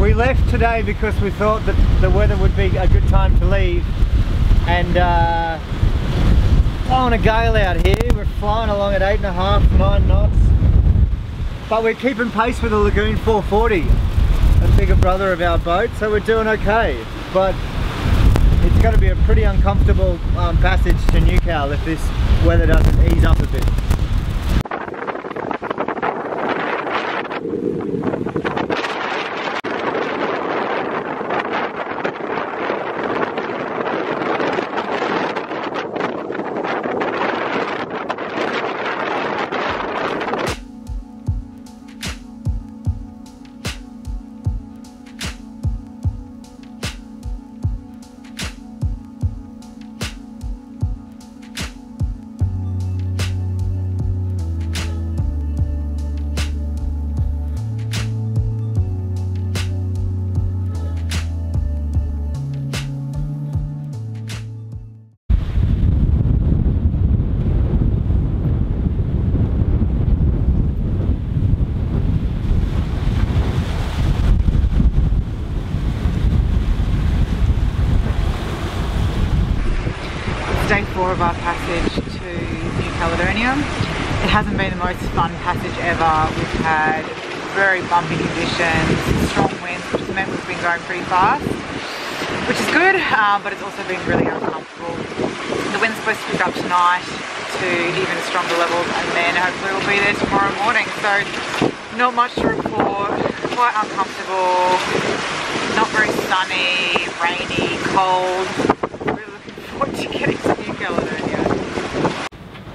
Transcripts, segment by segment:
We left today because we thought that the weather would be a good time to leave, and blowing a gale out here. We're flying along at 8.5, 9 knots, but we're keeping pace with the Lagoon 440, a bigger brother of our boat, so we're doing okay. But it's going to be a pretty uncomfortable passage to Newcastle if this weather doesn't ease up a bit. Day 4 of our passage to New Caledonia. It hasn't been the most fun passage ever. We've had very bumpy conditions, strong winds, which has meant we've been going pretty fast, which is good, but it's also been really uncomfortable. The wind's supposed to pick up tonight to even stronger levels, and then hopefully we'll be there tomorrow morning. So not much to report, quite uncomfortable, not very sunny, rainy, cold. To getting to New Caledonia.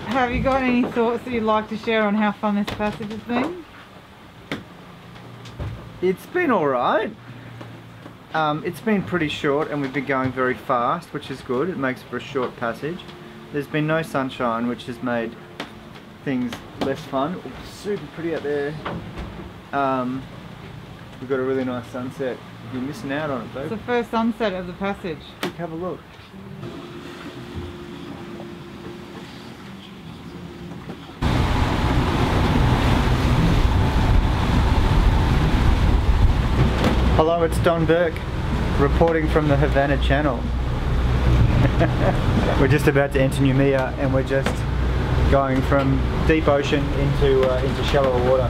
Have you got any thoughts that you'd like to share on how fun this passage has been? It's been alright. It's been pretty short and we've been going very fast, which is good. It makes for a short passage. There's been no sunshine, which has made things less fun. It's super pretty out there. We've got a really nice sunset. You're missing out on it though. It's the first sunset of the passage. Quick, have a look. Hello, it's Don Burke, reporting from the Havana channel. We're just about to enter Nouméa and we're just going from deep ocean into shallower water,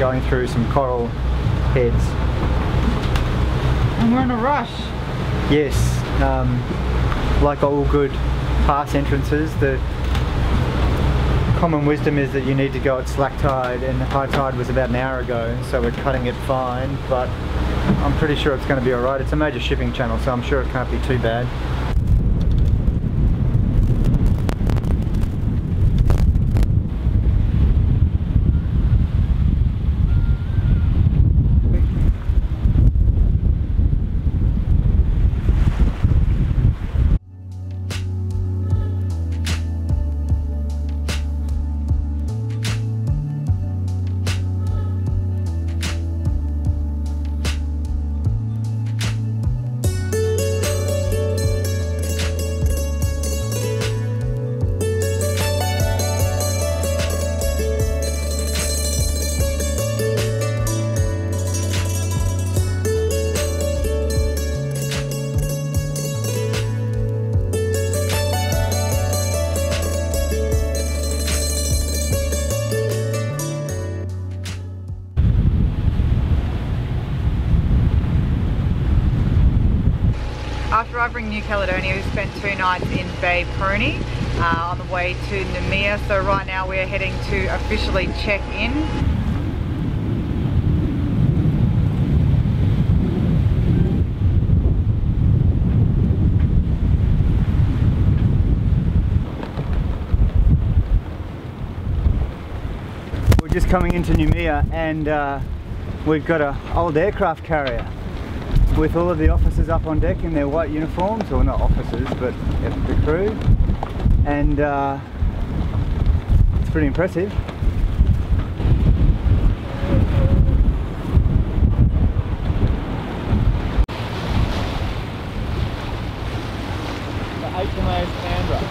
going through some coral heads. And we're in a rush. Yes, like all good pass entrances, the common wisdom is that you need to go at slack tide, and high tide was about an hour ago, so we're cutting it fine, but I'm pretty sure it's going to be alright. It's a major shipping channel, so I'm sure it can't be too bad. After arriving in New Caledonia, we spent 2 nights in Bay Pruni on the way to Noumea. So right now we're heading to officially check in. We're just coming into Noumea and we've got an old aircraft carrier with all of the officers up on deck in their white uniforms, or not officers, but the crew, and it's pretty impressive. The HMAS Canberra.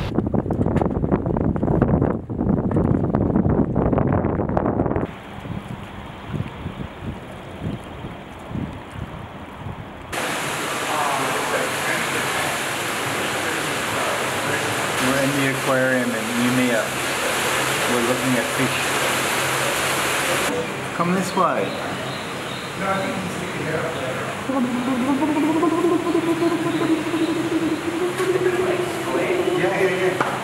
this way. Yeah.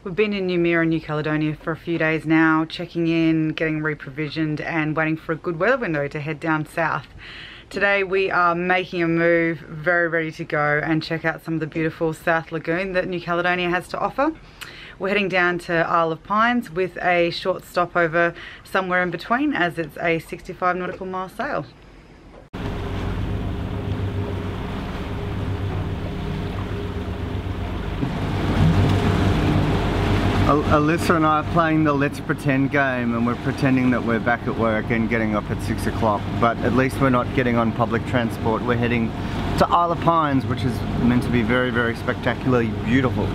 We've been in Noumea and New Caledonia for a few days now, checking in, getting reprovisioned and waiting for a good weather window to head down south. Today we are making a move, very ready to go and check out some of the beautiful South Lagoon that New Caledonia has to offer. We're heading down to Ile of Pines with a short stopover somewhere in between, as it's a 65 nautical mile sail. Alyssa and I are playing the let's pretend game, and we're pretending that we're back at work and getting up at 6 o'clock, but at least we're not getting on public transport. We're heading to Ile of Pines, which is meant to be very, very spectacularly beautiful.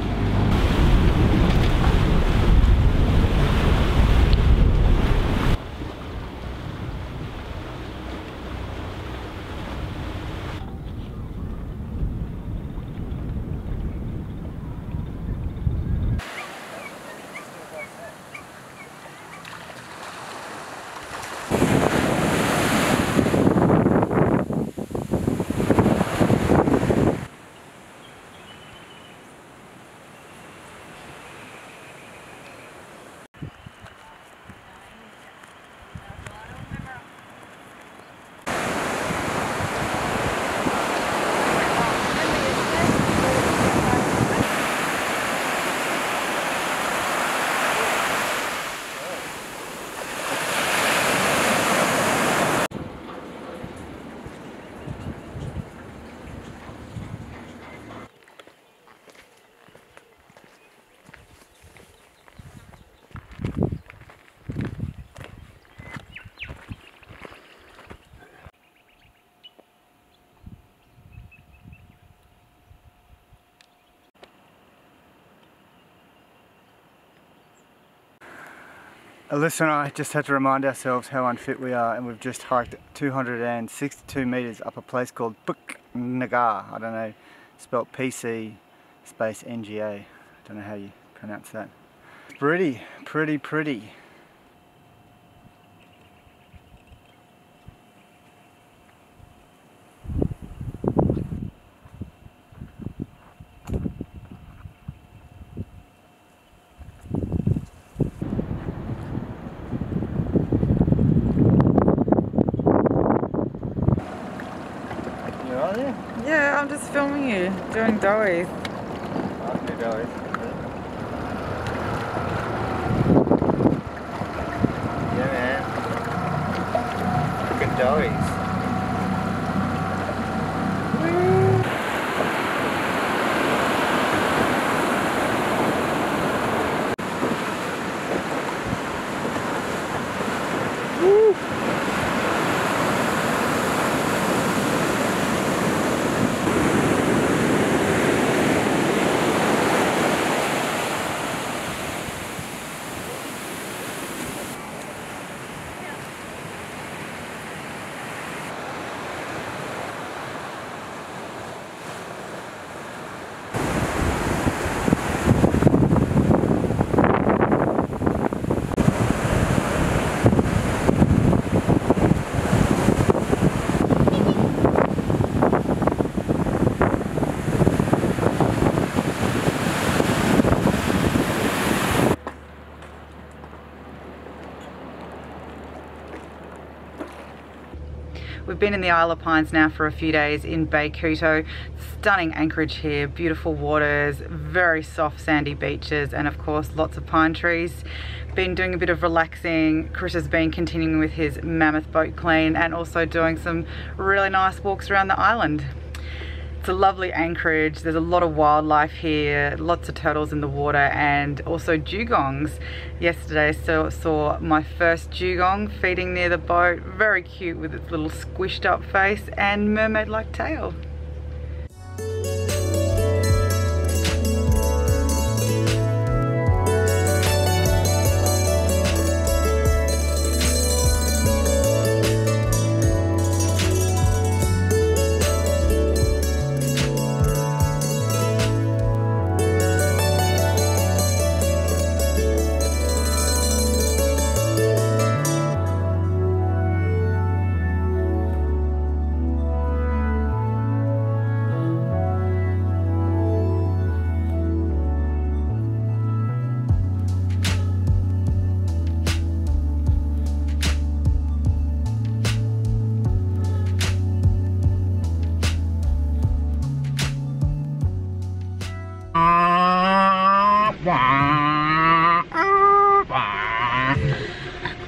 Alyssa and I just had to remind ourselves how unfit we are, and we've just hiked 262 metres up a place called Nagar. I don't know, spelt PC space NGA. I don't know how you pronounce that. Pretty. Yeah, I'm just filming you, doing doughies. I can do doughies. Yeah, man. Freaking doughies. We've been in the Ile de Pine now for a few days in Bay Kuto. Stunning anchorage here, beautiful waters, very soft sandy beaches, and of course lots of pine trees. Been doing a bit of relaxing. Chris has been continuing with his mammoth boat clean and also doing some really nice walks around the island. It's a lovely anchorage. There's a lot of wildlife here, lots of turtles in the water, and also dugongs. Yesterday saw my first dugong feeding near the boat. Very cute with its little squished up face and mermaid-like tail.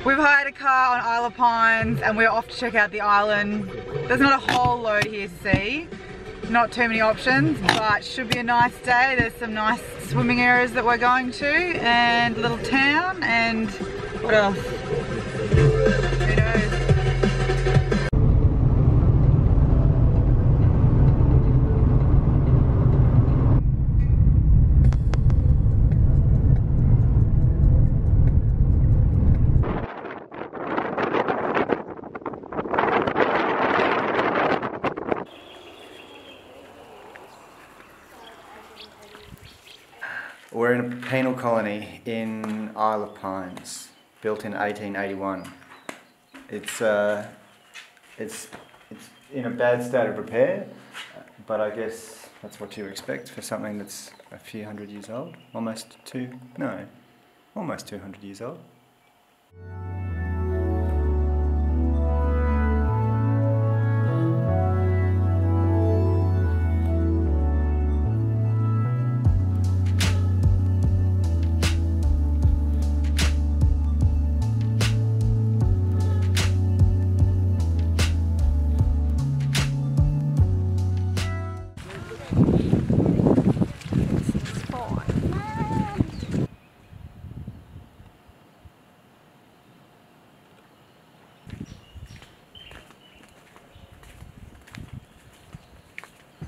We've hired a car on Ile de Pine and we're off to check out the island. There's not a whole load here to see, not too many options, but should be a nice day. There's some nice swimming areas that we're going to, and a little town, and what else? Who knows? We're in a penal colony in Ile de Pines, built in 1881. It's in a bad state of repair, but I guess that's what you expect for something that's a few hundred years old. Almost 200 years old.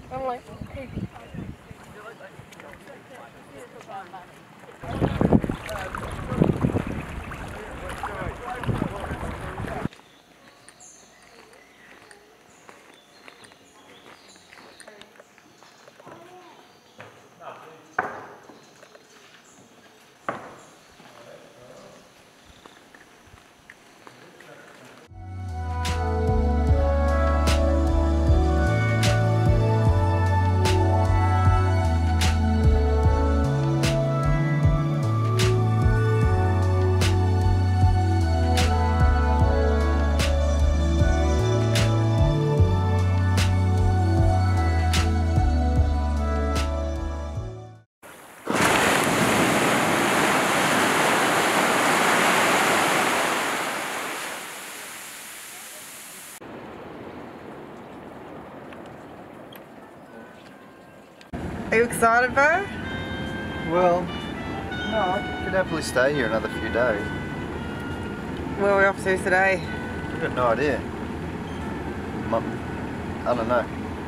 I'm like, hey. Are you excited, Bo? Well, no, I could happily stay here another few days. Where are we off to today? I've got no idea. I don't know.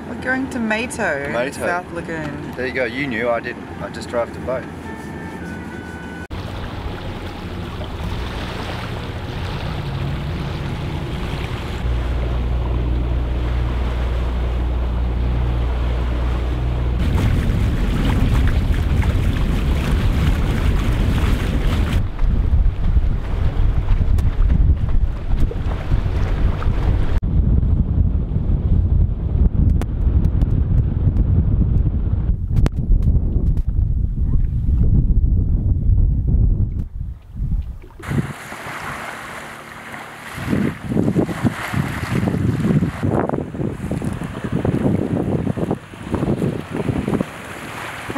We're going to Mato, South Lagoon. There you go, you knew, I didn't. I just drove the boat.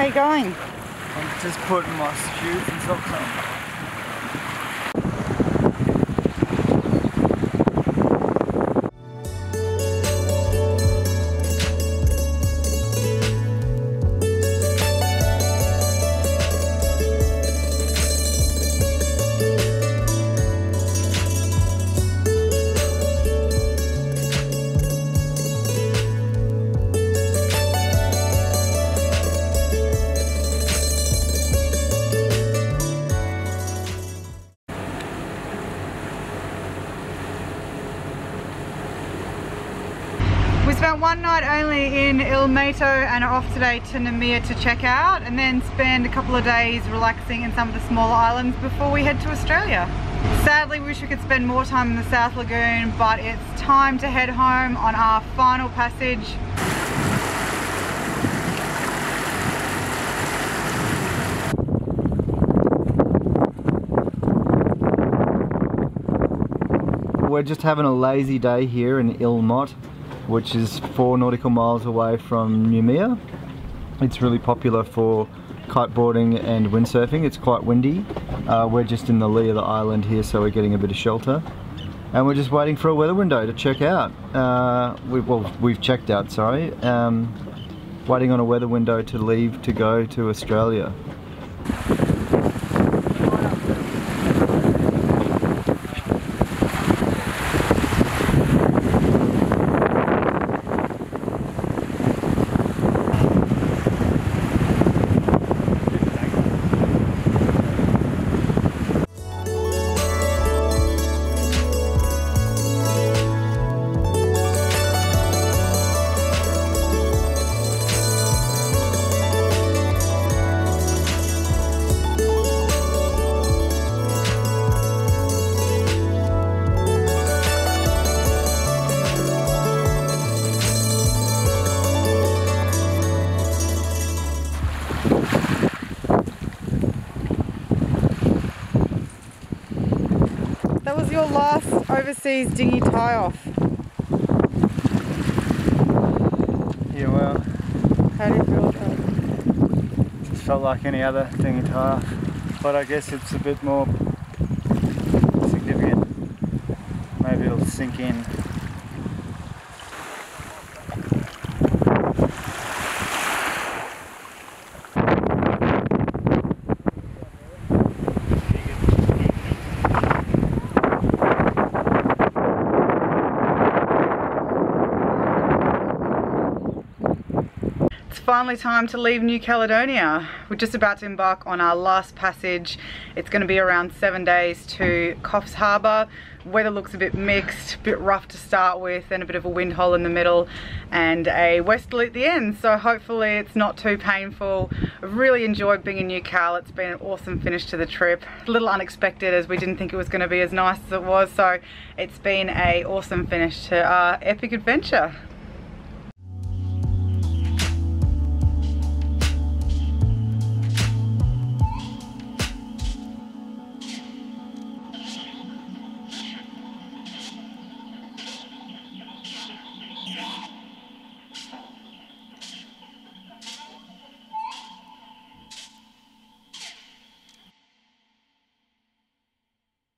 How you going? I'm just putting my shoes and socks on. We spent one night only in Ile and are off today to Noumea to check out, and then spend a couple of days relaxing in some of the smaller islands before we head to Australia. Sadly, we wish we could spend more time in the South Lagoon, but it's time to head home on our final passage. We're just having a lazy day here in Ile, which is 4 nautical miles away from Noumea. It's really popular for kiteboarding and windsurfing. It's quite windy. We're just in the lee of the island here, so we're getting a bit of shelter. And we're just waiting for a weather window to check out. We've checked out, sorry. Waiting on a weather window to leave to go to Australia. That was your last overseas dinghy tie-off. Yeah, well, How do you feel about it? just felt like any other dinghy tie-off, but I guess it's a bit more significant. Maybe it'll sink in. Finally time to leave New Caledonia. We're just about to embark on our last passage. It's going to be around 7 days to Coffs Harbour. Weather looks a bit mixed, a bit rough to start with, and a bit of a wind hole in the middle and a westerly at the end, so hopefully it's not too painful. I've really enjoyed being in New Cal. It's been an awesome finish to the trip. A little unexpected, as we didn't think it was going to be as nice as it was, so it's been an awesome finish to our epic adventure.